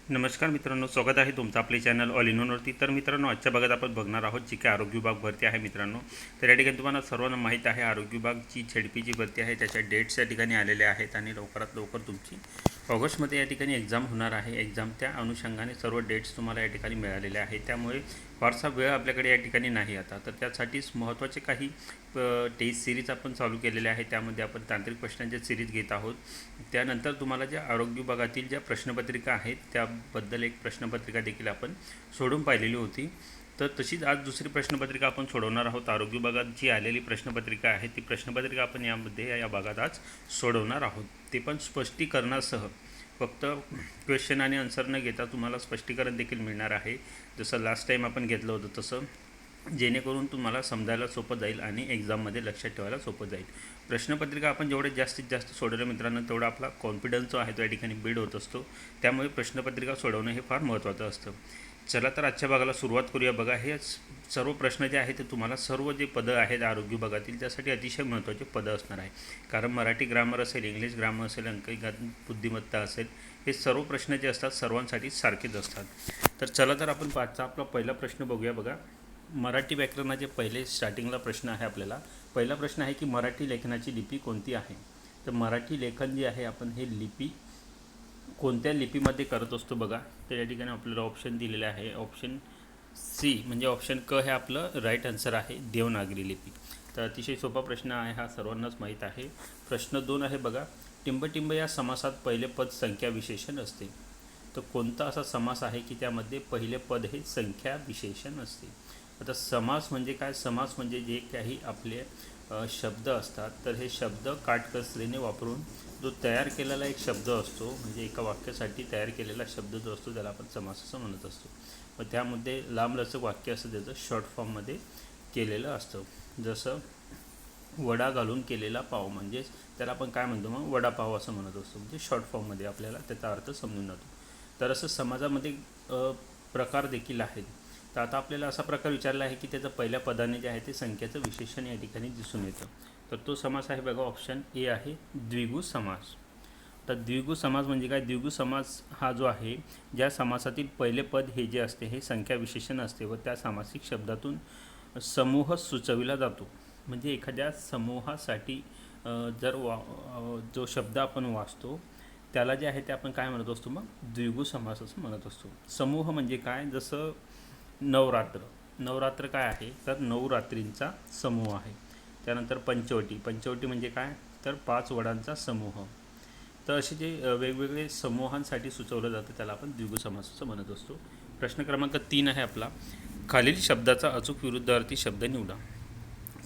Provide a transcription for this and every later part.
नमस्कार मित्रांनो, स्वागत आहे तुमचं आपले चॅनल ऑल इन वनवरती। तर मित्रांनो, आजच्या भागात आपण बघणार आहोत जी की आरोग्य विभाग भरती आहे मित्रांनो। तर या ठिकाणी तुम्हाला सर्वांना माहीत आहे आरोग्य विभागची झेडपीची भरती आहे, त्याच्या डेट्स या ठिकाणी आलेल्या आहेत आणि लवकरात लवकर तुमची ऑगस्टमध्ये या ठिकाणी एक्झाम होणार आहे। एक्झाम त्या अनुषंगाने सर्व डेट्स तुम्हाला या ठिकाणी मिळालेले आहे, त्यामुळे फारसा वेळ आपल्याकडे या ठिकाणी नाही आता। तर त्यासाठीच महत्त्वाचे काही टेस्ट सिरीज आपण चालू केलेले आहे, त्यामध्ये आपण तांत्रिक प्रश्नांच्या सिरीज घेत आहोत। त्यानंतर तुम्हाला ज्या आरोग्य विभागातील ज्या प्रश्नपत्रिका आहेत त्याबद्दल एक प्रश्नपत्रिका देखील आपण सोडून पाहिलेली होती। तर तशीच आज दुसरी प्रश्नपत्रिका आपण सोडवणार आहोत। आरोग्य विभागात जी आलेली प्रश्नपत्रिका आहे ती प्रश्नपत्रिका आपण यामध्ये या भागात आज सोडवणार आहोत, ते पण स्पष्टीकरणासह। फक्त क्वेश्चन आणि आन्सर न घेता तुम्हाला स्पष्टीकरण देखील मिळणार आहे, जसं लास्ट टाईम आपण घेतलं होतं तसं, जेणेकरून तुम्हाला समजायला सोपं जाईल आणि एक्झाममध्ये लक्षात ठेवायला सोपं जाईल। प्रश्नपत्रिका आपण जेवढे जास्तीत जास्त सोडवलं मित्रांनो, तेवढा आपला कॉन्फिडन्स जो आहे तो या ठिकाणी बिल्ड होत असतो, त्यामुळे प्रश्नपत्रिका सोडवणं हे फार महत्त्वाचं असतं। चला तर आजच्या भागाला सुरुवात करूया। बघा, हे सर्व प्रश्न जे आहेत ते तुम्हाला सर्व जे पदं आहेत आरोग्य विभागातील त्यासाठी अतिशय महत्त्वाचे पदं असणार आहे, कारण मराठी ग्रामर असेल, इंग्लिश ग्रामर असेल, अंकगणित बुद्धिमत्ता असेल, हे सर्व प्रश्न जे असतात सर्वांसाठी सारखेच असतात। तर चला तर आपण पाचचा आपला पहिला प्रश्न बघूया। बघा, मराठी व्याकरणाचे पहिले स्टार्टिंगला प्रश्न आहे आपल्याला। पहिला प्रश्न आहे की मराठी लेखनाची लिपी कोणती आहे। तर मराठी लेखन जे आहे आपण हे लिपी कोणत्या लिपीमध्ये करत असतो बघा, तर या ठिकाणी आपल्याला ऑप्शन दिलेले आहे। ऑप्शन सी म्हणजे ऑप्शन क हे आपलं राईट आन्सर आहे, देवनागरी लिपी। तर अतिशय सोपा प्रश्न आहे हा, सर्वांनाच माहीत आहे। प्रश्न 2 आहे बघा, टिंबटिंब या समासात पहिले पद संख्या विशेषण असते। तर कोणता असा समास आहे की त्यामध्ये पहिले पद हे संख्या विशेषण असते। आता समास म्हणजे काय? समास म्हणजे जे काही आपले शब्द असतात, तर हे शब्द काटकसरीने वापरून जो तयार केलेला एक शब्द असतो, म्हणजे एका वाक्यासाठी तयार केलेला शब्द जो असतो त्याला आपण समास असं म्हणत असतो। मग त्यामध्ये लांबलचक वाक्य असं त्याचं शॉर्ट फॉर्ममध्ये केलेलं असतं, जसं वडा घालून केलेला पाव, म्हणजेच त्याला आपण काय म्हणतो मग वडापाव असं म्हणत असतो, म्हणजे शॉर्ट फॉर्ममध्ये आपल्याला त्याचा अर्थ समजून जातो। तर असं समाजामध्ये प्रकार देखील आहेत। तर आता आपल्याला असा प्रकार विचारला आहे की त्याचं पहिल्या पदाने जे आहे ते संख्येचं विशेषण या ठिकाणी दिसून येतं। तर तो समास आहे बघा, ऑप्शन ए आहे द्विगु समास। तर द्विगु समास म्हणजे काय? द्विगु समास हा जो आहे, ज्या समासातील पहिले पद हे जे असते हे संख्या विशेषण असते व त्या सामासिक शब्दातून समूह सुचविला जातो। म्हणजे एखाद्या समूहासाठी जर जो शब्द आपण वाचतो त्याला जे आहे ते आपण काय म्हणत असतो मग द्विगु समास असं म्हणत असतो। समूह म्हणजे काय? जसं नवरात्र, नवरात्र काय आहे तर नवरात्रींचा समूह आहे। त्यानंतर पंचवटी, पंचवटी म्हणजे काय तर 5 वडांचा समूह। तर असे जे वेगवेगळे समूहांसाठी सुचवलं जातं त्याला आपण द्विगु समास असं म्हणत असतो। प्रश्न क्रमांक 3 आहे आपला, खालील शब्दाचा अचूक विरुद्धार्थी शब्द निवडा।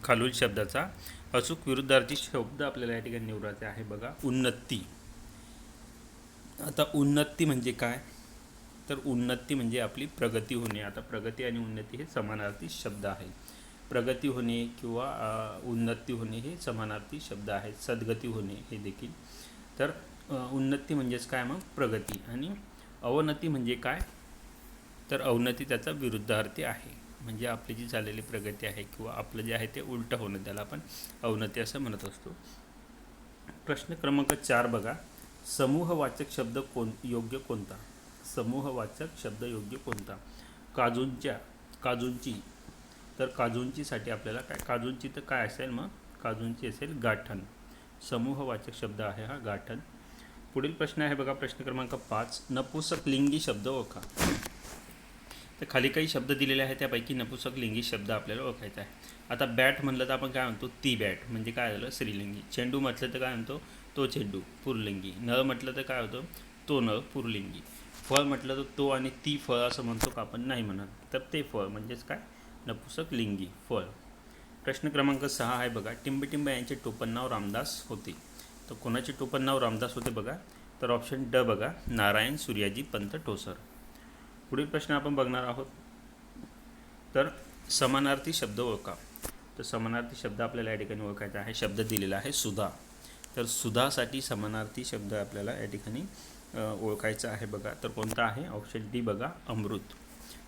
खालील शब्दाचा अचूक विरुद्धार्थी शब्द आपल्याला या ठिकाणी निवडायचा आहे। बघा, उन्नती। आता उन्नती म्हणजे काय तर उन्नती म्हणजे आपली प्रगती होणे। आता प्रगती आणि उन्नती हे समानार्थी शब्द आहेत। प्रगती होणे किंवा उन्नती होणे हे समानार्थी शब्द आहेत, सद्गती होणे हे देखील। तर उन्नती म्हणजेच काय मग प्रगती, आणि अवनती म्हणजे काय तर अवनती त्याचा विरुद्धार्थी आहे। म्हणजे आपली जी झालेली प्रगती आहे किंवा आपलं जे आहे ते उलटं होणं त्याला आपण अवनती असं म्हणत असतो। प्रश्न क्रमांक 4 बघा, समूहवाचक शब्द योग्य कोणता? समूहवाचक शब्द योग्य कोणता? काजूंची, तर काजूंचीसाठी आपल्याला काय, काजूंची तर काय असेल मग काजूंची असेल गाठण। समूहवाचक शब्द आहे हा गाठण। पुढील प्रश्न आहे बघा, प्रश्न क्रमांक 5, नपुंसक लिंगी शब्द ओळखा। तर खाली काही शब्द दिलेले आहेत, त्यापैकी नपुंसक लिंगी शब्द आपल्याला ओळखायचा आहे। आता बॅट म्हणलं तर आपण काय म्हणतो ती बॅट, म्हणजे काय झालं स्त्रीलिंगी। चेंडू म्हटलं तर काय म्हणतो तो चेंडू, पुरलिंगी। नळ म्हटलं तर काय होतं तो नळ, पुरलिंगी। फळ म्हटलं तर तो आणि ती फळ असं म्हणतो का आपण? नाही म्हणत, तर ते फळ म्हणजेच काय नपुंसक लिंगी फळ। प्रश्न क्रमांक 6 आहे बघा, टिंबटिंब यांचे टोपण नाव रामदास होते। तर कोणाचे टोपण नाव रामदास होते बघा, तर ऑप्शन ड बघा, नारायण सूर्याजी पंत ठोसर। पुढील प्रश्न आपण बघणार आहोत, तर समानार्थी शब्द ओळखा। तर समानार्थी शब्द आपल्याला या ठिकाणी ओळखायचा आहे। शब्द दिलेला आहे सुधा, तर सुधासाठी समानार्थी शब्द आपल्याला या ठिकाणी ओळखायचा आहे बघा, तर कोणता आहे? ऑप्शन डी बघा, अमृत।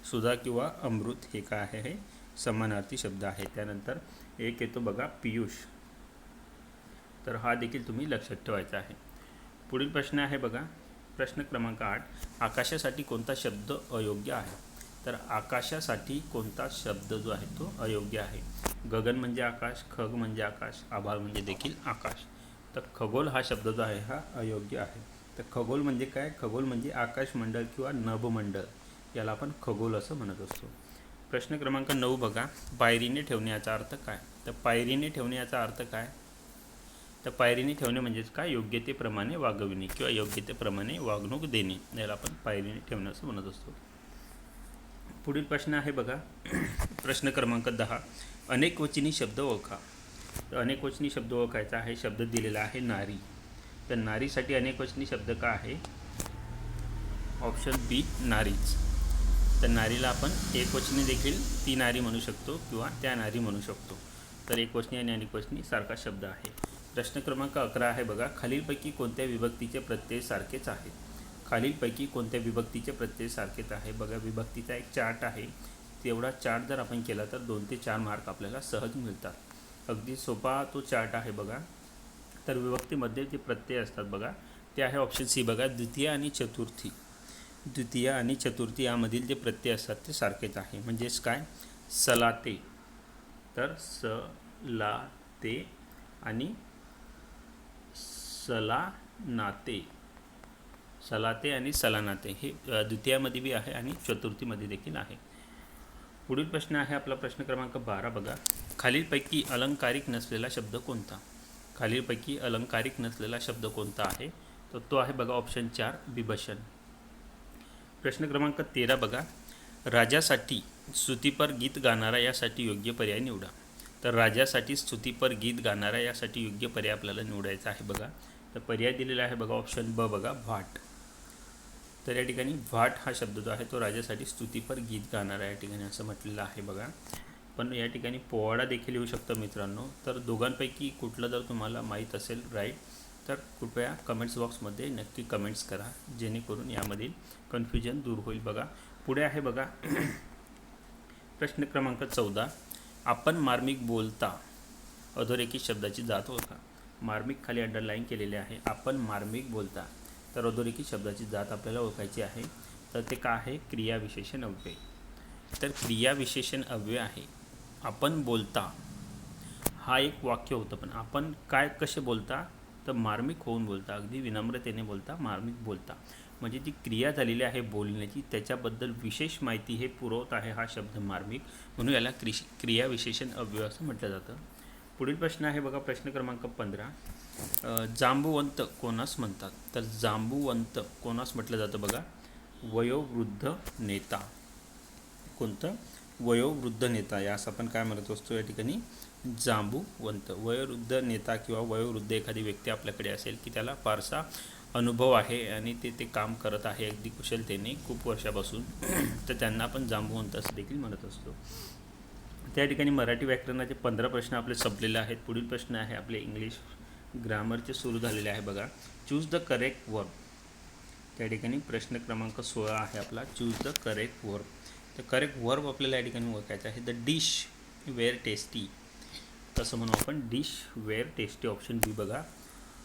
सुधा किंवा अमृत हे काय आहे? हे समानार्थी शब्द आहे। त्यानंतर एक येतो बघा पियुष, तर हा देखील तुम्ही लक्षात ठेवायचा आहे। पुढील प्रश्न आहे बघा, प्रश्न क्रमांक 8, आकाशासाठी कोणता शब्द अयोग्य आहे? तर आकाशासाठी कोणता शब्द जो आहे तो अयोग्य आहे? गगन म्हणजे आकाश, खग म्हणजे आकाश, आभाळ म्हणजे देखील आकाश. तर खगोल हा शब्द जो आहे हा अयोग्य आहे. तर खगोल म्हणजे काय? खगोल म्हणजे आकाशमंडळ किंवा नभमंडळ, याला आपण खगोल असं म्हणत असतो. प्रश्न क्रमांक 9 बघा, पायरीने ठेवणे याचा अर्थ काय? तर पायरीने ठेवणे याचा अर्थ काय? तर पायरीने ठेवणे म्हणजेच काय? योग्यतेप्रमाणे वागविणे किंवा योग्यतेप्रमाणे वागणूक देणे, याला आपण पायरीने ठेवणे असं म्हणत असतो. पुढील प्रश्न आहे बघा, प्रश्न क्रमांक 10, अनेकवचनी शब्द ओळखा. तर अनेकवचनी शब्द ओळखायचा आहे. शब्द दिलेला आहे नारी. तर नारीसाठी अनेकवचनी शब्द काय आहे? ऑप्शन बी नारीच. तर नारीला आपण एकवचनी देखील ती नारी म्हणू शकतो किंवा त्या नारी म्हणू शकतो. तर एकवचनी आणि अनेकवचनी सारखा शब्द आहे. प्रश्न क्रमांक 11 आहे बघा, खालीलपैकी कोणत्या विभक्तीचे प्रत्यय सारखेच आहेत? खालीलपैकी कोणत्या विभक्तीचे प्रत्यय सारखेच आहे? बघा, विभक्तीचा एक चार्ट आहे. तेवढा चार्ट जर आपण केला तर 2 ते 4 मार्क आपल्याला सहज मिळतात. अगदी सोपा तो चार्ट आहे बघा. तर विभक्तीमध्ये जे प्रत्यय असतात बघा, ते आहे ऑप्शन सी बघा, द्वितीय आणि चतुर्थी. द्वितीय आणि चतुर्थी यामधील जे प्रत्यय असतात ते सारखेच आहे. म्हणजेच काय? सलाते, तर सलाते आणि सलानाते. सलाते आणि सलानाते हे द्वितीयामध्ये बी आहे आणि चतुर्थीमध्ये देखील आहे. पुढील प्रश्न आहे आपला प्रश्न क्रमांक 12 बघा, खालीलपैकी अलंकारिक नसलेला शब्द कोणता? खालीलपैकी अलंकारिक नसलेला शब्द कोणता आहे? तर तो आहे बघा ऑप्शन 4 विभूषण. प्रश्न क्रमांक 13 बघा, राजासाठी स्तुतीपर गीत गाणारा यासाठी योग्य पर्याय निवडा. तर राजासाठी स्तुतीपर गीत गाणारा यासाठी योग्य पर्याय आपल्याला निवडायचा आहे बघा. तर पर्याय दिलेला आहे बघा ऑप्शन ब बघा, भाट. तर या ठिकाणी भाट हा शब्द जो आहे तो राजासाठी स्तुतीपर गीत गाणारा या ठिकाणी असं म्हटलेलं आहे बघा. पण या ठिकाणी पोवाडा देखील येऊ शकतो मित्रांनो. तर दोघांपैकी कुठलं जर तुम्हाला माहीत असेल राईट, तर कृपया कमेंट्स बॉक्समध्ये नक्की कमेंट्स करा, जेणेकरून यामधील कन्फ्युजन दूर होईल बघा. पुढे आहे बघा प्रश्न क्रमांक 14, आपण मार्मिक बोलता अधोरेखित शब्दाची जात ओळखा. मार्मिक खाली अंडरलाईन केलेले आहे. आपण मार्मिक बोलता, तर अधोरेखित शब्दाची जात आपल्याला ओळखायची आहे. तर ते काय आहे? क्रियाविशेषण अव्यय. तर क्रियाविशेषण अव्यय आहे. आपण बोलता हा एक वाक्य होतं, पण आपण काय कसे बोलता? तर मार्मिक होऊन बोलता, अगदी विनम्रतेने बोलता, मार्मिक बोलता. म्हणजे जी क्रिया झालेली आहे बोलण्याची त्याच्याबद्दल विशेष माहिती हे पुरवत आहे हा शब्द मार्मिक, म्हणून याला क्रियाविशेषण अव्यय असं म्हटलं जातं. पुढील प्रश्न आहे बघा प्रश्न क्रमांक 15, जांबुवंत कोणास म्हणतात? तर जांबुवंत कोणास म्हटलं जातं बघा? वयोवृद्ध नेता. कोणतं? वयोवृद्ध नेता, यास आपण काय म्हणत असतो या ठिकाणी? जांबुवंत. वयोवृद्ध नेता किंवा वयोवृद्ध एखादी व्यक्ती आपल्याकडे असेल की त्याला फारसा अनुभव आहे आणि ते काम करत आहे अगदी कुशलतेने खूप वर्षापासून, तर त्यांना आपण जांबुवंत असं देखील म्हणत असतो. त्या ठिकाणी मराठी व्याकरणाचे 15 प्रश्न आपले संपलेले आहेत. पुढील प्रश्न आहे आपले इंग्लिश ग्रामरचे सुरू झालेले आहे बघा. Choose the correct verb. त्या ठिकाणी प्रश्न क्रमांक 16 आहे आपला, चूज द करेक्ट वर्ब. तर करेक्ट वर्ब आपल्याला या ठिकाणी ओळखायचं आहे. द डिश वेअर टेस्टी, तसं म्हणू आपण dish were tasty, option B बघा.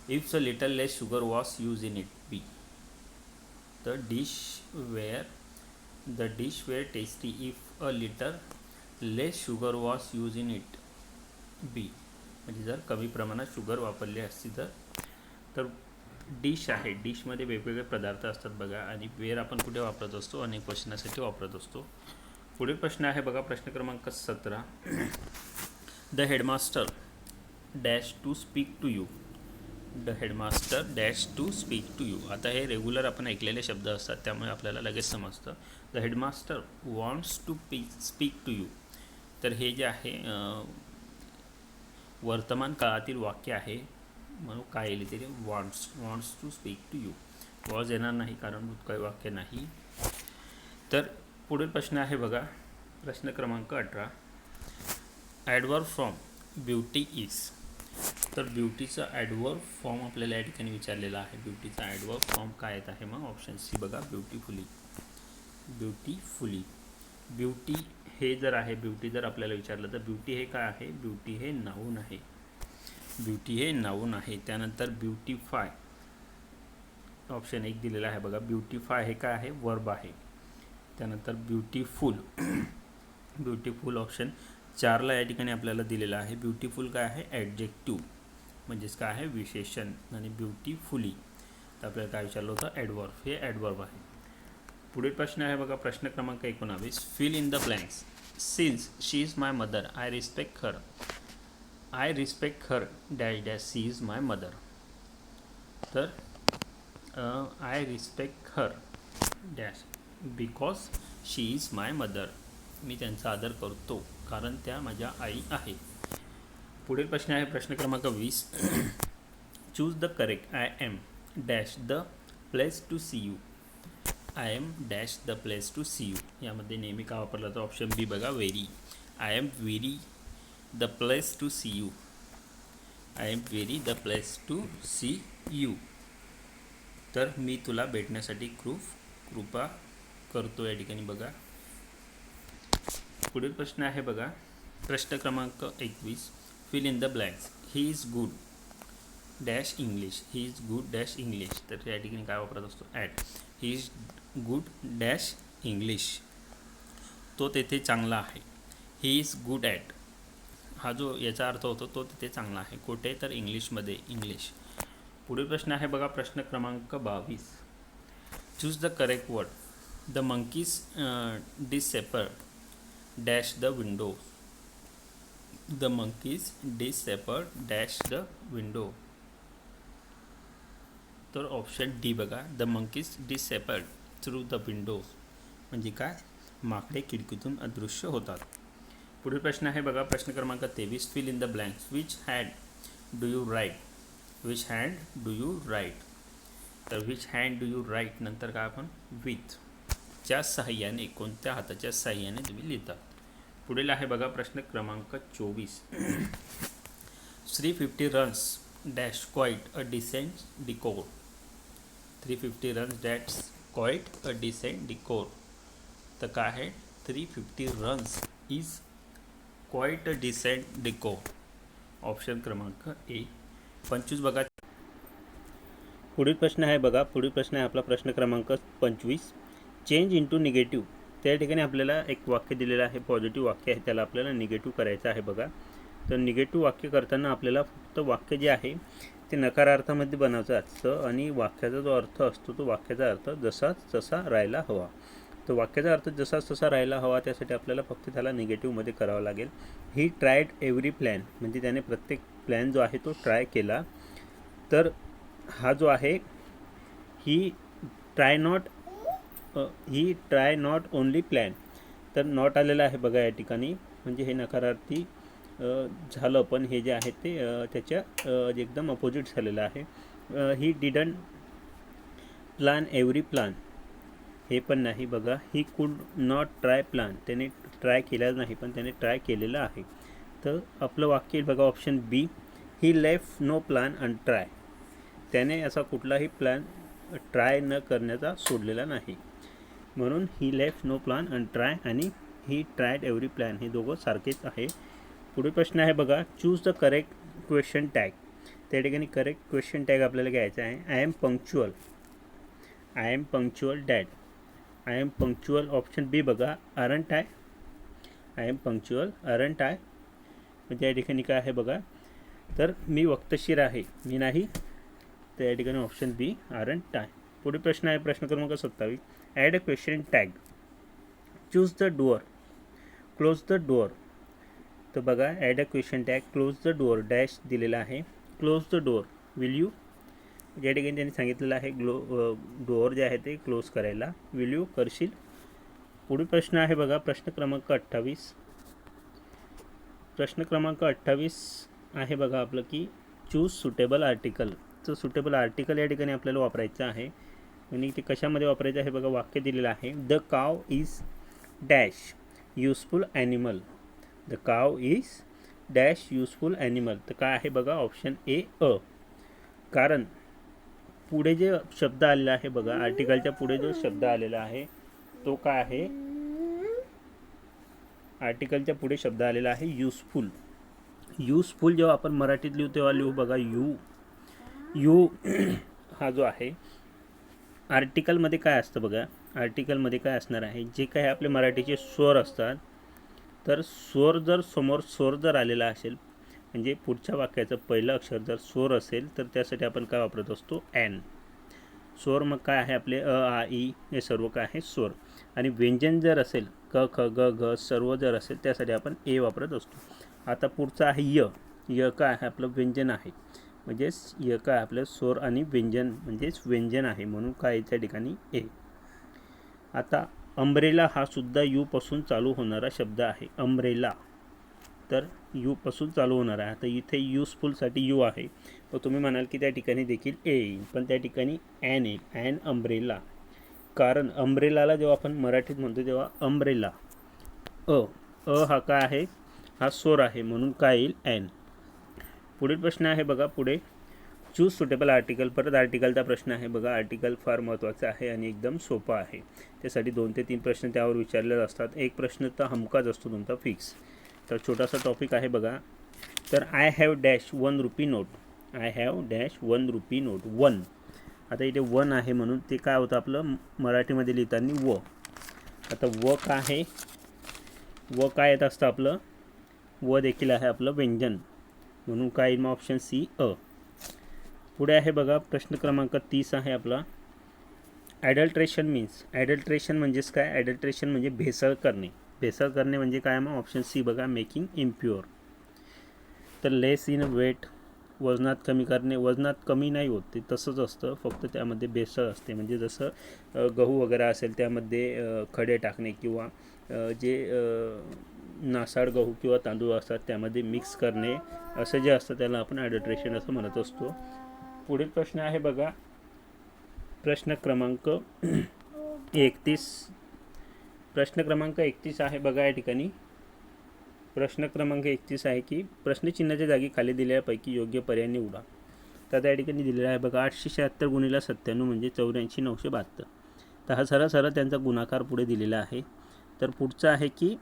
Ifs a little less sugar was use in it, B. The dish were tasty if a little less sugar was use in it, B. म्हणजे जर कमी प्रमाणात sugar वापरली असती तर डिश आहे. डिशमध्ये वेगवेगळे पदार्थ असतात बघा, आणि वेअर आपण कुठे वापरत असतो? अनेक वचनासाठी वापरत असतो. पुढील प्रश्न आहे बघा प्रश्न क्रमांक 17, the headmaster dash to speak to you. The headmaster dash to speak to you. आता हे रेग्युलर आपण ऐकलेले शब्द असतात, त्यामुळे आपल्याला लगेच समजतं. The headmaster wants to speak to you. तर हे जे आहे वर्तमान काळातील वाक्य आहे, म्हणून काय येईल तरी wants to speak to you. Was येणार नाही कारण भूतकाळी वाक्य नाही. तर पुढील प्रश्न आहे बघा प्रश्न क्रमांक 18, ॲडवर्ब फ्रॉम ब्युटी इज. तर ब्युटीचा ॲडवर्ब फॉर्म आपल्याला या ठिकाणी विचारलेला आहे. ब्युटीचा ॲडवर्ब फॉर्म काय येत आहे? मग ऑप्शन सी बघा, ब्युटिफुली. ब्युटिफुली. ब्युटी हे जर आहे, ब्युटी जर आपल्याला विचारलं तर ब्युटी हे काय आहे? ब्युटी हे नाऊन आहे. ब्युटी हे नाऊन आहे. त्यानंतर ब्युटिफाय ऑप्शन 1 दिलेला आहे बघा. ब्युटिफाय हे काय आहे, वर्ब आहे. त्यानंतर ब्युटिफुल ब्युटिफुल ऑप्शन 4ला या ठिकाणी आपल्याला दिलेला आहे. ब्युटिफुल काय आहे, ॲडजेक्टिव्ह म्हणजेच काय आहे, विशेषण. आणि ब्युटिफुली तर आपल्याला काय विचारलं होतं, ॲडवर्ब. हे ॲडवर्ब आहे. पुढील प्रश्न आहे बघा, प्रश्न क्रमांक 19. Fill in the blanks. Since she is my mother I respect her. I respect her dash dash she is my mother. तर I respect her dash because she is my mother. मी त्यांचा आदर करतो कारण त्या माझ्या आई आहे. पुढील प्रश्न आहे प्रश्न क्रमांक 20. Choose the correct. I am dash the place to see you. I am dash the place to see you यामध्ये नेहमी का वापरला तर ऑप्शन बी बघा, very. I am very the place to see you. I am very the place to see you. तर मी तुला भेटण्यासाठी कृपा करतो या ठिकाणी बघा. पुढील प्रश्न आहे बघा, प्रश्न क्रमांक 21. Fill in the blanks. He is good dash English. He is good dash English. तर या ठिकाणी काय वापरत असतो, at. He is good dash English. तो तेथे चांगला आहे. ही इज गुड ॲट हा जो याचा अर्थ होतो तो तिथे चांगला आहे. कुठे तर इंग्लिशमध्ये, इंग्लिश. पुढील प्रश्न आहे बघा, प्रश्न क्रमांक 22. Choose the correct word. The monkeys disappear dash the window. The monkeys disappear dash the window. तर ऑप्शन डी बघा, the monkeys disappeared through the window. म्हणजे काय, माकडे खिडकीतून अदृश्य होतात. पुढील प्रश्न आहे बघा, प्रश्न क्रमांक 23. Fill in the blanks. Which hand do you write. Which hand do you write. तर which hand do you write नंतर काय आपण विथ च्या सहाय्याने, कोणत्या हाताच्या सहाय्याने तुम्ही लिहितात. पुढील आहे बघा प्रश्न क्रमांक 24. 350 runs dash quite a decent decor. 350 runs that's quite a decent decor. तर काय आहे, 350 runs is quite a decent decor. Option क्रमांक ए. 25 बघा. पुढील प्रश्न आहे बघा, पुढील प्रश्न आहे आपला प्रश्न क्रमांक 25. Change into negative. त्या ठिकाणी आपल्याला एक वाक्य दिलेलं आहे, पॉझिटिव्ह वाक्य आहे, त्याला आपल्याला निगेटिव्ह करायचं आहे बघा. तर निगेटिव्ह वाक्य करताना आपल्याला फक्त वाक्य जे आहे ते नकारार्थामध्ये बनवायचं असतं आणि वाक्याचा जो अर्थ असतो तो वाक्याचा अर्थ जसाच तसा राहायला हवा. तर वाक्याचा अर्थ जसाच तसा राहायला हवा त्यासाठी आपल्याला फक्त त्याला निगेटिव्हमध्ये करावं लागेल. ही ट्रायड एव्हरी प्लॅन. म्हणजे त्याने प्रत्येक प्लॅन जो आहे तो ट्राय केला. तर हा जो आहे ही ट्राय नॉट ओनली प्लॅन. तर नॉट आलेलं आहे बघा या ठिकाणी, म्हणजे हे नकारार्थी झालं, पण हे जे आहे ते त्याच्या एकदम अपोजिट झालेलं आहे. He didn't plan every plan हे पण नाही बघा. He could not try plan. त्याने ट्राय केलं नाही पण त्याने ट्राय केलेलं आहे. तर आपलं वाक्य बघा ऑप्शन बी. ही लेफ्ट नो प्लॅन अनट्राय. त्याने असा कुठलाही प्लॅन ट्राय न करण्याचा सोडलेला नाही. म्हणून ही लेफ्ट नो प्लॅन अनट्राय आणि ही ट्रायड एव्हरी प्लॅन हे दोघं सारखेच आहे. पुढील प्रश्न आहे बघा, choose the correct question tag. त्या ठिकाणी करेक्ट क्वेश्चन टॅग आपल्याला घ्यायचा आहे. I am punctual. I am punctual that. I am punctual option B बघा, aren't I. I am punctual aren't I. म्हणजे या ठिकाणी काय आहे बघा, तर मी वक्तशीर आहे, मी नाही. तर या ठिकाणी ऑप्शन बी अरंट आय. पुढील प्रश्न आहे प्रश्न क्रमांक 27. Add a question tag. Choose the door. Close the door. तर बघा add a question tag. Close the door dash दिलेला आहे. Close the door will you. या ठिकाणी त्यांनी सांगितलेलं आहे डोअर जे आहे ते क्लोज करायला. विल यू करशील. पुढील प्रश्न आहे बघा प्रश्न क्रमांक 28. प्रश्न क्रमांक 28 आहे बघा आपलं की चूज सुटेबल आर्टिकल. तर सुटेबल आर्टिकल या ठिकाणी आपल्याला वापरायचं आहे आणि ते कशामध्ये वापरायचं आहे बघा. वाक्य दिलेलं आहे, द काव is dash useful animal. The काव इज डॅश युजफुल ॲनिमल. तर काय आहे बघा ऑप्शन ए अ. कारण पुढे जे शब्द आलेला आहे बघा, आर्टिकलच्या पुढे जो शब्द आलेला आहे तो काय आहे, आर्टिकलच्या पुढे शब्द आलेला आहे युजफुल. युजफुल जेव्हा आपण मराठीत लिहू तेव्हा लिहू बघा यू. यू हा जो आहे आर्टिकलमध्ये काय असतं बघा, आर्टिकलमध्ये काय असणार आहे, जे काही आपले मराठीचे स्वर असतात, तर स्वर जर समोर स्वर जर आलेला असेल, म्हणजे पुढच्या वाक्याचं पहिलं अक्षर जर स्वर असेल, तर त्यासाठी आपण काय वापरत असतो, ॲन. स्वर मग काय आहे आपले अ आ ई हे सर्व काय आहे स्वर. आणि व्यंजन जर असेल क ख ग घ सर्व जर असेल, त्यासाठी आपण ए वापरत असतो. आता पुढचं आहे य. य काय आहे आपलं व्यंजन आहे, म्हणजेच य काय आपलं स्वर आणि व्यंजन म्हणजेच व्यंजन आहे, म्हणून काय त्या ठिकाणी ए. आता अम्ब्रेला हा सुद्धा यू पासून चालू होणारा शब्द आहे. अम्ब्रेला तर यू पासून चालू होणार आहे. आता इथे युजफुलसाठी यू आहे, तर तुम्ही म्हणाल की त्या ठिकाणी देखील ए येईल, पण त्या ठिकाणी ॲन येईल. An umbrella. कारण अम्ब्रेलाला जेव्हा आपण मराठीत म्हणतो तेव्हा अम्ब्रेला अ अ हा काय आहे, हा स्वर आहे, म्हणून काय येईल ॲन. पुढील प्रश्न आहे बघा पुढे, चूज सुटेबल आर्टिकल. परत आर्टिकलचा प्रश्न आहे बघा. आर्टिकल फार महत्त्वाचा आहे आणि एकदम सोपा आहे. त्यासाठी 2 ते 3 प्रश्न त्यावर विचारले असतात. एक प्रश्न तर हमखास असतो तुमचा फिक्स. तर छोटासा टॉपिक आहे बघा. तर I have dash 1 rupee note. I have dash 1 rupee note. 1. आता इथे 1 आहे म्हणून ते काय होतं आपलं मराठीमध्ये लिहिताना व. आता व काय आहे, व काय येत असतं आपलं, व देखील आहे आपलं व्यंजन, म्हणून काय येईल मग ऑप्शन सी अ. पुढे आहे बघा प्रश्न क्रमांक 30 आहे आपला. ॲडल्ट्रेशन मीन्स. ॲडल्ट्रेशन म्हणजेच काय, ॲडल्ट्रेशन म्हणजे भेसळ करणे. भेसळ करणे म्हणजे काय मग ऑप्शन सी बघा, मेकिंग इम्प्युअर. तर लेस इन वेट, वजनात कमी करणे. वजनात कमी नाही होत, ते तसंच असतं, फक्त त्यामध्ये भेसळ असते. म्हणजे जसं गहू वगैरे असेल त्यामध्ये खडे टाकणे, किंवा जे नासाड गहू किंवा तांदूळ असतात त्यामध्ये मिक्स करणे, असं जे असतं त्याला आपण ॲडल्ट्रेशन असं म्हणत असतो. पुढील प्रश्न आहे बघा प्रश्न क्रमांक 31. प्रश्न क्रमांक 31 आहे बघा या ठिकाणी. प्रश्न क्रमांक 31 आहे की प्रश्नचिन्हाच्या जागी खाली दिलेल्यापैकी योग्य पर्याय निवडा. तर त्या ठिकाणी दिलेला आहे बघा 876 गुणिले 97 म्हणजे 84,972. तर हा सरळ त्यांचा गुणाकार पुढे दिलेला आहे. तर पुढचं आहे की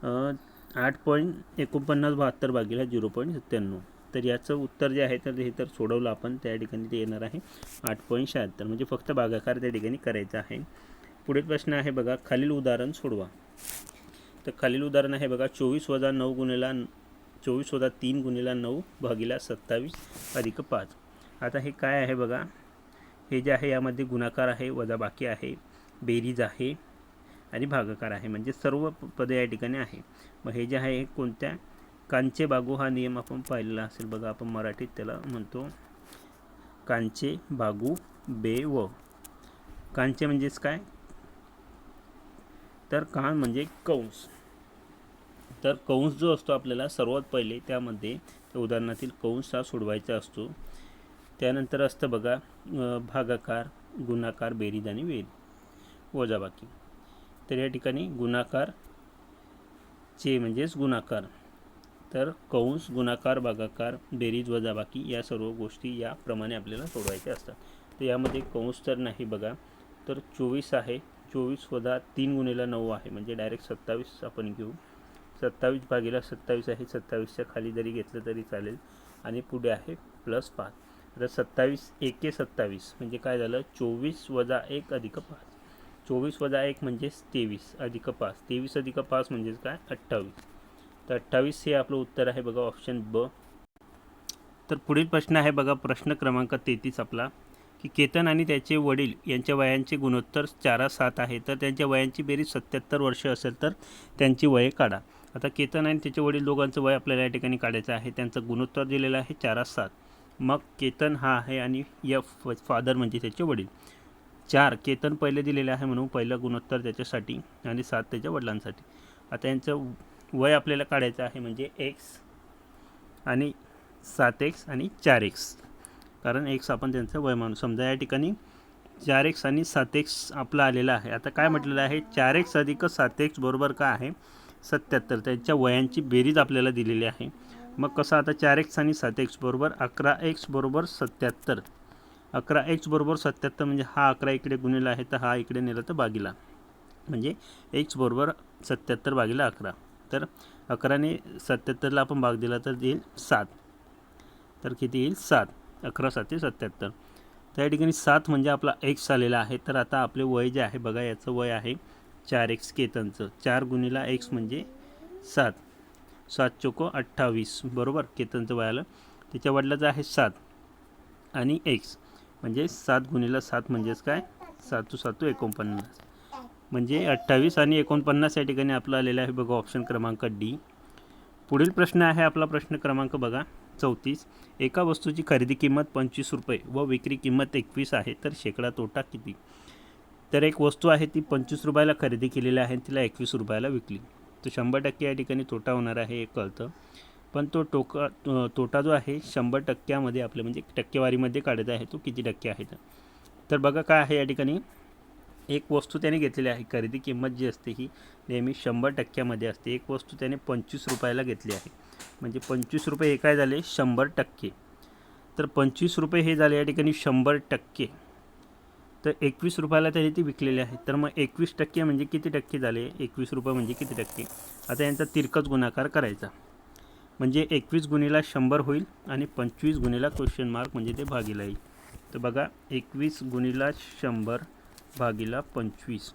8.4972 भागिले 0.97. तर याचं उत्तर जे आहे तर हे तर सोडवलं आपण, त्या ठिकाणी ते येणार आहे 8.76. म्हणजे फक्त भागाकार त्या ठिकाणी करायचा आहे. पुढील प्रश्न आहे बघा, खालील उदाहरण सोडवा. तर खालील उदाहरण आहे बघा 24 वजा 3 गुणिले 9 भागिले 27 अधिक 5. आता हे काय आहे बघा, हे जे आहे यामध्ये गुणाकार आहे, वजाबाकी आहे, बेरीज आहे आणि भागाकार आहे, म्हणजे सर्व पदे या ठिकाणी आहे. मग हे जे आहे हे कोणत्या, कांचे बागू हा नियम आपण पाहिलेला असेल बघा, आपण मराठीत त्याला म्हणतो कांचे बागू बे व. कांचे म्हणजेच काय, तर कान म्हणजे कंस. तर कंस जो असतो आपल्याला सर्वात पहिले त्यामध्ये त्या उदाहरणातील कंस हा सोडवायचा असतो. त्यानंतर असतं बघा भागाकार, गुणाकार, बेरीज आणि वजाबाकी. तर या ठिकाणी गुणाकार चे म्हणजेच गुणाकार, तर कंस, गुणाकार, भागाकार, बेरीज, वजाबाकी या सर्व गोष्टी याप्रमाणे आपल्याला सोडवायच्या असतात. तर यामध्ये कंस तर नाही बघा, तर 24 आहे, 24 वजा 3 गुणिले 9 आहे, म्हणजे डायरेक्ट 27 आपण घेऊ. 27 भागिले 27 आहे, 27च्या खाली जरी घेतलं तरी चालेल, आणि पुढे आहे प्लस 5. तर 27 एके 27 म्हणजे काय झालं, 24 वजा 1 अधिक 5. 24 वजा 1 म्हणजेच 23 अधिक 5. 23 अधिक 5 म्हणजेच काय, 28. तर 28 हे आपलं उत्तर आहे बघा, ऑप्शन ब. तर पुढील प्रश्न आहे बघा प्रश्न क्रमांक 33 आपला, की केतन आणि त्याचे वडील यांच्या वयांचे गुणोत्तर 4:7 आहे. तर त्यांच्या वयांची बेरीज 77 वर्ष असेल तर त्यांची वये काढा. आता केतन आणि त्याचे वडील दोघांचं वय आपल्याला या ठिकाणी काढायचं आहे. त्यांचं गुणोत्तर दिलेलं आहे 4:7. मग केतन हा आहे आणि एफ फादर म्हणजे त्याचे वडील. 4 केतन पहिले दिलेले आहे म्हणून पहिलं गुणोत्तर त्याच्यासाठी, आणि 7 त्याच्या वडिलांसाठी. आता यांचं वय आपल्याला काढायचं आहे, म्हणजे एक्स आणि 7x आणि 4x, कारण एक्स आपण त्यांचं वय मानू. समजा या ठिकाणी 4x आणि 7x आपलं आलेलं आहे. आता काय म्हटलेलं आहे, 4x अधिक 7x बरोबर काय आहे 77. त्यांच्या वयांची बेरीज आपल्याला दिलेली आहे. मग कसं, आता 4x आणि 7x बरोबर 11x बरोबर 77. 11x बरोबर 77 म्हणजे हा 11 इकडे गुणिला आहे, तर हा इकडे नेला तर बागीला, म्हणजे x बरोबर 77 भागिले 11. तर 11ने 77ला आपण भाग दिला तर येईल 7. तर किती येईल 7. 11 7 77. तर या ठिकाणी 7 म्हणजे आपला एक्स आलेला आहे. तर आता आपले वय जे आहे बघा, याचं वय आहे 4x केतनचं. 4 गुणिला x म्हणजे 7. 7 चोको 28 बरोबर. केतनचं वय आलं. त्याच्या वडिलाचं आहे 7 आणि x म्हणजे 7 गुणिला 7 म्हणजेच काय, 7 7 49 म्हणजे 28 आणि 49 या ठिकाणी आपला आलेला आहे बघा ऑप्शन क्रमांक डी. पुढील प्रश्न आहे आपला प्रश्न क्रमांक बघा 34. एका वस्तूची खरेदी किंमत 25 रुपये व विक्री किंमत 21 आहे, तर शेकडा तोटा किती? तर एक वस्तू आहे ती 25 रुपयाला खरेदी केलेली आहे, तिला 21 रुपयाला विकली, तर 100% या ठिकाणी तोटा होणार आहे हे कळतं. पण तो तोटा जो आहे 100%मध्ये आपले म्हणजे टक्केवारीमध्ये काढायचा आहे, तो किती टक्के आहे? तर बघा काय आहे या ठिकाणी, एक वस्तू त्याने घेतलेली आहे, खरेदी किंमत जी असते ही नेहमी 100%मध्ये असते. एक वस्तू त्याने 25 रुपयाला घेतली आहे, म्हणजे 25 रुपये हे काय झाले 100%. तर 25 रुपये हे झाले या ठिकाणी 100%. तर 21 रुपयाला त्याने ती विकलेली आहे. तर मग 21% म्हणजे किती टक्के झाले? 21 रुपये म्हणजे किती टक्के? आता यांचा तिरकस गुणाकार करायचा, म्हणजे 21 गुणिला 100 होईल आणि 25 गुणिला क्वेश्चन मार्क म्हणजे ते भागीला येईल. तर बघा 21 गुणिला 100 भागीला 25.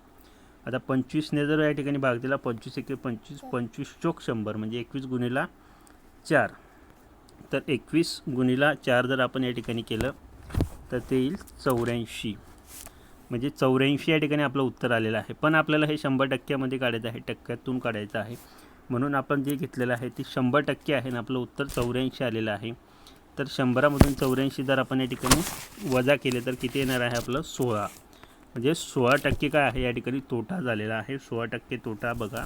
आता 25ने जर या ठिकाणी भाग दिला, 25 1 25, 25 चोक 100 म्हणजे 21 गुणिला 4. तर 21 गुणिला 4 जर आपण या ठिकाणी केलं तर ते येईल 84. म्हणजे 84 या ठिकाणी आपलं उत्तर आलेलं आहे. पण आपल्याला हे 100%मध्ये काढायचं आहे, टक्क्यातून काढायचं आहे, म्हणून आपण जे घेतलेलं आहे ते 100% आहे आणि आपलं उत्तर 84 आलेलं आहे. तर 100मधून 84 जर आपण या ठिकाणी वजा केले तर किती येणार आहे आपलं 16. म्हणजे 16% काय आहे या ठिकाणी तोटा झालेला आहे. 16% तोटा बघा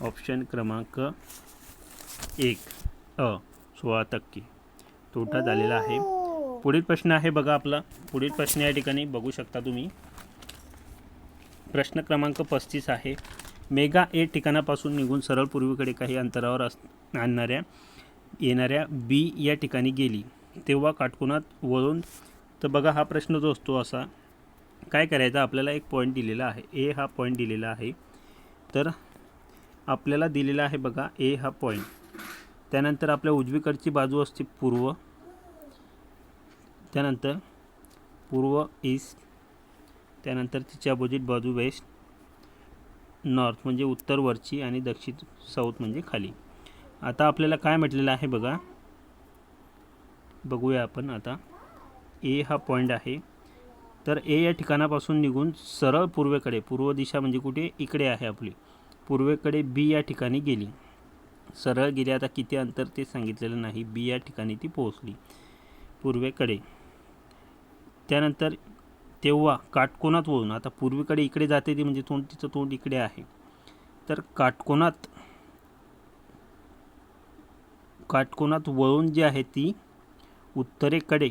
ऑप्शन क्रमांक 1 16% तोटा झालेला आहे. पुढील प्रश्न आहे बघा आपला. पुढील प्रश्न या ठिकाणी बघू शकता तुम्ही. प्रश्न क्रमांक 35 आहे. मेगा ए ठिकाणापासून निघून सरळ पूर्वेकडे काही अंतरावर येणाऱ्या बी या ठिकाणी गेली, तेव्हा काटकोनात वळून. तर बघा हा प्रश्न जो असतो असा काय करायचा, आपल्याला एक पॉईंट दिलेला आहे, ए हा पॉईंट दिलेला आहे. तर आपल्याला दिलेला आहे बघा ए हा पॉईंट. त्यानंतर आपल्या उजवीकडची बाजू असते पूर्व, त्यानंतर पूर्व ईस्ट, त्यानंतर तिची अपोजिट बाजू वेस्ट, नॉर्थ म्हणजे उत्तर वरची आणि दक्षिण साऊथ म्हणजे खाली. आता आपल्याला काय म्हटलेलं आहे बघा, बघूया आपण. आता ए हा पॉईंट आहे. तर ए या ठिकाणापासून निघून सरळ पूर्वेकडे, पूर्व दिशा म्हणजे कुठे इकडे आहे आपली, पूर्वेकडे बी या ठिकाणी गेली, सरळ गेली. आता किती अंतर ते सांगितलेलं नाही. बी या ठिकाणी ती पोहोचली पूर्वेकडे. त्यानंतर तेव्हा काटकोनात वळून, आता पूर्वेकडे इकडे जाते ती म्हणजे तिचं तोंड इकडे आहे. तर काटकोनात वळून जी आहे ती उत्तरेकडे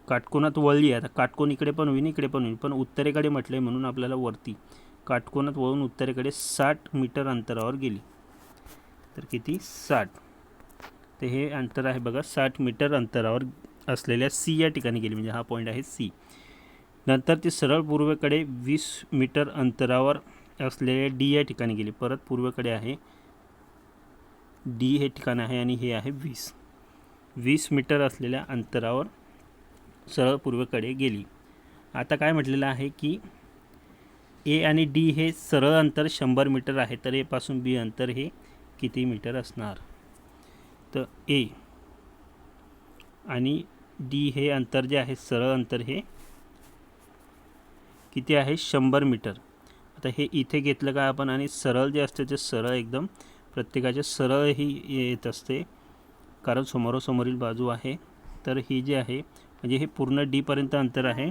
काटकोनात वळली. आता काटकोन इकडे पण होईल इकडे पण होईल, पण उत्तरेकडे म्हटलं आहे म्हणून आपल्याला वरती काटकोनात वळून उत्तरेकडे 60 मीटर अंतरावर गेली. तर किती 60. तर हे अंतर आहे बघा 60 मीटर अंतरावर असलेल्या सी या ठिकाणी गेली, म्हणजे हा पॉईंट आहे सी. नंतर ती सरळ पूर्वेकडे 20 मीटर अंतरावर असलेल्या डी या ठिकाणी गेली. परत पूर्वेकडे आहे डी हे ठिकाण आहे आणि हे आहे 20 मीटर असलेल्या अंतरावर सरळ पूर्वेकडे गेली. आता काय म्हटलेलं आहे की ए आणि डी हे सरळ अंतर 100 मीटर आहे, तर ए पासून बी अंतर हे किती मीटर असणार? तर ए आणि डी हे अंतर जे आहे सरळ अंतर हे किती आहे 100 मीटर. आता हे इथे घेतलं का आपण आणि सरळ जे असते ते सरळ एकदम प्रत्येकाचे सरळ ही येत असते, कारण समोरासमोरील बाजू आहे. तर ही जी आहे म्हणजे हे पूर्ण डीपर्यंत अंतर आहे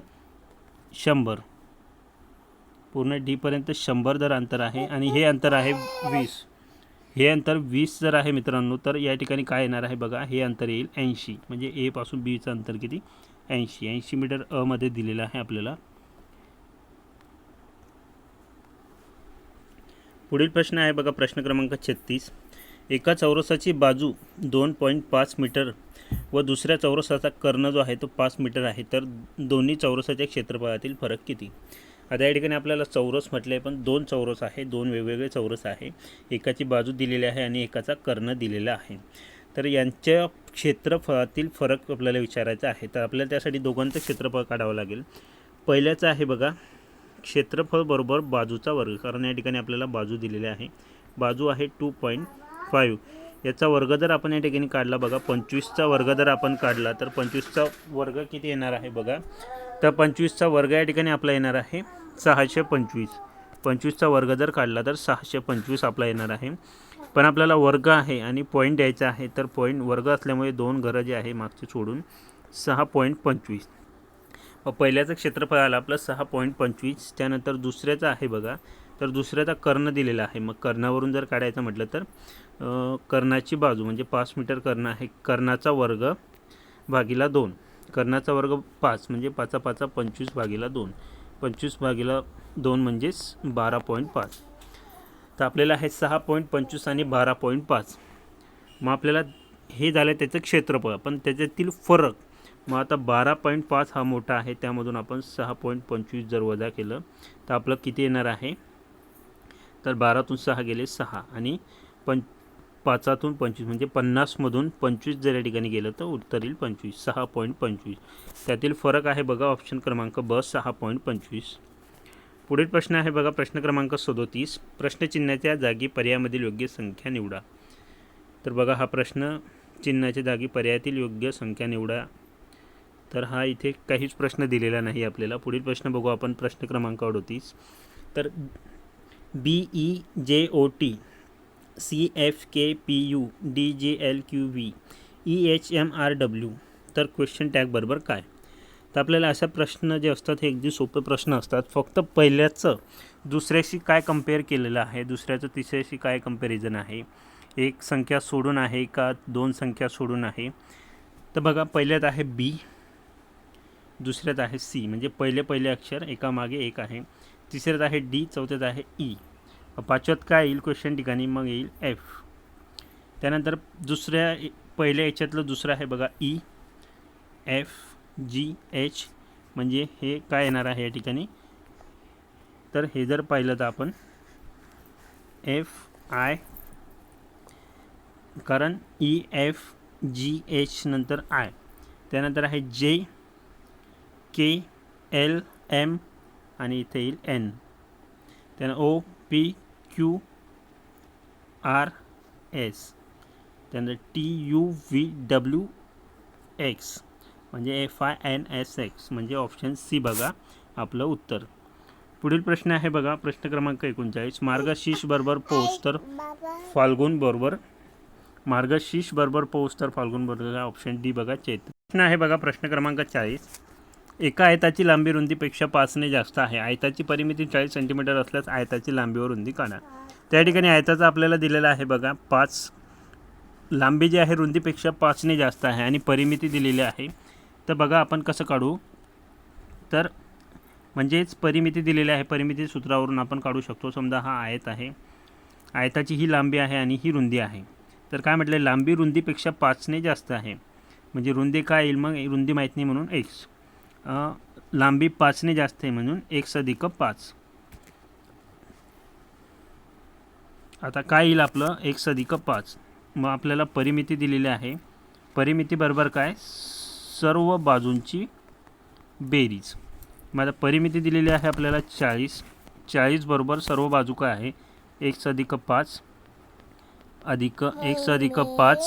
100, पूर्ण डीपर्यंत 100 जर अंतर आहे आणि हे अंतर आहे 20, हे अंतर 20 जर आहे मित्रांनो, तर या ठिकाणी काय येणार आहे बघा, हे अंतर येईल 80. म्हणजे ए पासून बीचं अंतर किती 80 मीटर मध्ये दिलेलं आहे आपल्याला. पुढील प्रश्न आहे बघा प्रश्न क्रमांक 36. एका चौरसाची बाजू 2.5 मीटर व दुसऱ्या चौरसाचा कर्ण जो आहे तो 5 मीटर आहे, तर दोन्ही चौरसाच्या क्षेत्रफळातील फरक किती? आता या ठिकाणी आपल्याला चौरस म्हटलं आहे, पण 2 चौरस आहे, 2 वेगवेगळे चौरस आहे. एकाची बाजू दिलेली आहे आणि एकाचा कर्ण दिलेला आहे. तर यांच्या क्षेत्रफळातील फरक आपल्याला विचारायचा आहे. तर आपल्याला त्यासाठी दोघांचं क्षेत्रफळ काढावं लागेल. पहिल्याचं आहे बघा क्षेत्रफळ बरोबर बाजूचा वर्ग, कारण या ठिकाणी आपल्याला बाजू दिलेली आहे. बाजू आहे 2.5. याचा वर्ग जर आपण या ठिकाणी काढला बघा, 25चा वर्ग जर आपण काढला तर 25चा वर्ग किती येणार आहे बघा. तर 25चा वर्ग या ठिकाणी आपला येणार आहे 625. 25चा वर्ग जर काढला तर 625 आपला येणार आहे. पण आपल्याला वर्ग आहे आणि पॉईंट द्यायचा आहे, तर पॉईंट वर्ग असल्यामुळे 2 घरं जे आहे मागचे सोडून 6.25. पहिल्याचं क्षेत्रफळ आलं आपलं 6.25. त्यानंतर दुसऱ्याचं आहे बघा, तर दुसऱ्याचा कर्ण दिलेला आहे. मग कर्णावरून जर काढायचं म्हटलं तर कर्णाची बाजू म्हणजे 5 मीटर कर्ण आहे. कर्णाचा वर्ग भागिला 2. कर्णाचा वर्ग 5 म्हणजे 5 5 25 भागिला 2. 25 भागिला 2 म्हणजेच 12.5. तर आपल्याला आहे 6.25 आणि 12.5. मग आपल्याला हे झालं त्याचं क्षेत्रफळ, पण त्याच्यातील फरक. मग आता 12.5 हा मोठा आहे, त्यामधून आपण 6.25 जर वजा केलं तर आपलं किती येणार आहे. तर 12तून 6 गेले 6 आणि 5तून 25 म्हणजे 50मधून 25 जर या ठिकाणी गेलं तर उत्तर येईल 25. 6.25. त्यातील फरक आहे बघा ऑप्शन क्रमांक ब 6.25. पुढील प्रश्न आहे बघा प्रश्न क्रमांक 37. प्रश्नचिन्हाच्या जागी पर्यायामधील योग्य संख्या निवडा. तर बघा हा प्रश्न चिन्हाच्या जागी पर्यायातील योग्य संख्या निवडा. तर हा इथे काहीच प्रश्न दिलेला नाही आपल्याला. पुढील प्रश्न बघू आपण प्रश्न क्रमांक 38. तर BEJOT CFKPU DJLQV EHMRW. तर क्वेश्चन टॅग बरोबर काय. तर आपल्याला अशा प्रश्न जे असतात हे अगदी सोपे प्रश्न असतात. फक्त पहिल्याचं दुसऱ्याशी काय कंपेअर केलेलं आहे, दुसऱ्याचं तिसऱ्याशी काय कंपॅरिझन आहे, एक संख्या सोडून आहे का 2 संख्या सोडून आहे. तर बघा पहिल्यात आहे बी, दुसऱ्यात आहे सी म्हणजे पहिले अक्षर एका मागे एक आहे. तिसऱ्यात आहे डी, चौथ्यात आहे ई. पाचव्यात काय येईल क्वेश्चन ठिकाणी, मग येईल एफ. त्यानंतर दुसऱ्या पहिल्या याच्यातलं दुसरं आहे बघा ई, एफ जी एच म्हणजे हे काय येणार आहे या ठिकाणी. तर हे जर पाहिलं तर आपण एफ आय, कारण ई एफ जी एच नंतर आय. त्यानंतर आहे जे के एल एम आणि इथे येईल एन. त्यानंतर O P Q R S. त्यानंतर T U V W X म्हणजे FINSX म्हणजे ऑप्शन सी बघा आपलं उत्तर. पुढील प्रश्न आहे बघा प्रश्न क्रमांक 39. मार्गशीर्ष बरोबर पोच तर फाल्गुन बरोबर. मार्गशीर्ष बरोबर पोच तर फाल्गुन बरोबर ऑप्शन डी बघा चैत्र. प्रश्न आहे बघा प्रश्न क्रमांक 40. एका आयताची लांबी रुंदीपेक्षा 5ने जास्त आहे. आयताची परिमिती 40 सेंटीमीटर असल्यास आयताची लांबी व रुंदी काढा. त्या ठिकाणी आयताचा आपल्याला दिलेला आहे बघा 5. लांबी जी आहे रुंदीपेक्षा 5ने जास्त आहे आणि परिमिती दिलेली आहे. तर बघा आपण कसं काढू. तर म्हणजेच परिमिती दिलेली आहे, परिमिती सूत्रावरून आपण काढू शकतो. समजा हा आयत आहे, आयताची ही लांबी आहे आणि ही रुंदी आहे. तर काय म्हटलं, लांबी रुंदीपेक्षा 5ने जास्त आहे म्हणजे रुंदी काय येईल, मग रुंदी माहीत नाही म्हणून x. लांबी 5ने जास्त आहे म्हणून x अधिक 5. आता काय येईल आपलं x अधिक 5. मग आपल्याला परिमिती दिलेली आहे, परिमिती बरोबर काय सर्व बाजूंची बेरीज. मग आता परिमिती दिलेली आहे आपल्याला 40. 40 बरोबर सर्व बाजू काय आहे x अधिक 5 अधिक x अधिक 5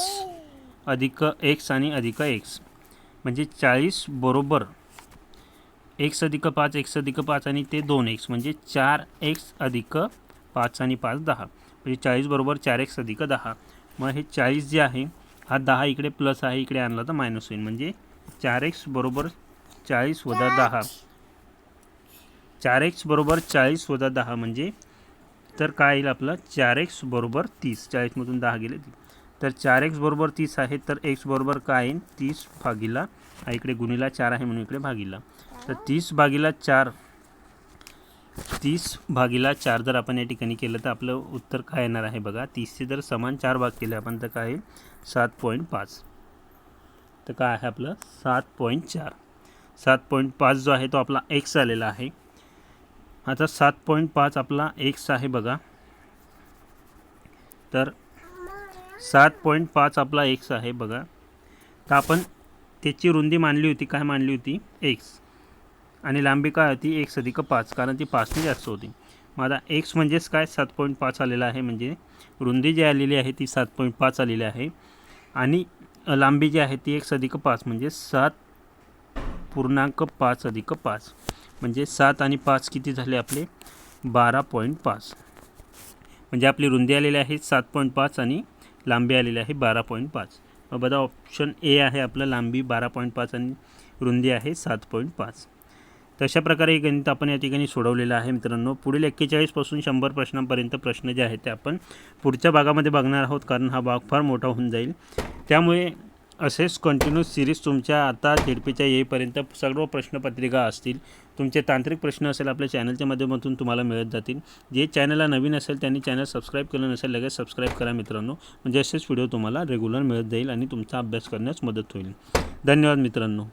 अधिक x आणि अधिक x म्हणजे 40 बरोबर x अधिक 5 x अधिक 5 आणि ते 2x म्हणजे 4x अधिक 5 आणि 5 10 म्हणजे 40 बरोबर 4x अधिक 10. मग हे 40 जे आहे हा 10 इकडे प्लस आहे, इकडे आणला तर मायनस होईल म्हणजे 4x बरोबर 40 वजा 10. 4x बरोबर 40 वजा 10 म्हणजे तर काय येईल आपलं 4x बरोबर 30. 40मधून 10 गेले तर 4x बरोबर 30 आहे. तर x बरोबर काय येईल 30 भागिला, इकडे गुणिला 4 आहे म्हणून इकडे भागिला. तर 30 भागिला 4, 30 भागिला 4 जर आपण या ठिकाणी केलं तर आपलं उत्तर काय येणार आहे बघा. 30चे जर समान 4 भाग केले आपण तर काय येईल 7.5. तर काय आहे आपलं 7.4. 7.5 जो आहे तो आपला x आलेला आहे. आता 7.5 आपला x आहे बघा. तर 7.5 आपला एक्स आहे बघा. तर आपण त्याची रुंदी मानली होती, काय मानली होती, एक्स, आणि लांबी काय होती, एक्स अधिक 5, कारण ती 5ने जास्त होती. मग आता एक्स म्हणजेच काय, 7.5 आलेला आहे, म्हणजे रुंदी जी आलेली आहे ती 7.5 आलेली आहे, आणि लांबी जी आहे ती एक्स अधिक 5 म्हणजे 7.5 अधिक 5 म्हणजे 7 आणि 5 किती झाले आपले, 12.5. म्हणजे आपली रुंदी आलेली आहे 7.5 आणि लांबी आलेली आहे 12.5. मग बघा ऑप्शन ए आहे आपलं, लांबी 12.5 आणि रुंदी आहे 7.5. तर अशा प्रकारे हे गणित आपण या ठिकाणी सोडवलेलं आहे मित्रांनो. पुढील 41 पासून 100 प्रश्नांपर्यंत प्रश्न जे आहेत ते आपण पुढच्या भागामध्ये बघणार आहोत, कारण हा भाग फार मोठा होऊन जाईल. त्यामुळे असेच कंटिन्यूस सिरीज तुमच्या आता झेडपीच्या येईपर्यंत सर्व प्रश्नपत्रिका असतील. तुमचे तांत्रिक प्रश्न असेल आपल्या चॅनलच्या माध्यमातून तुम्हाला मिळत जातील. जे चॅनलला नवीन असेल त्यांनी चॅनल सबस्क्राईब केलं नसेल लगेच सबस्क्राईब करा मित्रांनो, म्हणजे असेच व्हिडिओ तुम्हाला रेग्युलर मिळत जाईल आणि तुमचा अभ्यास करण्यास मदत होईल. धन्यवाद मित्रांनो.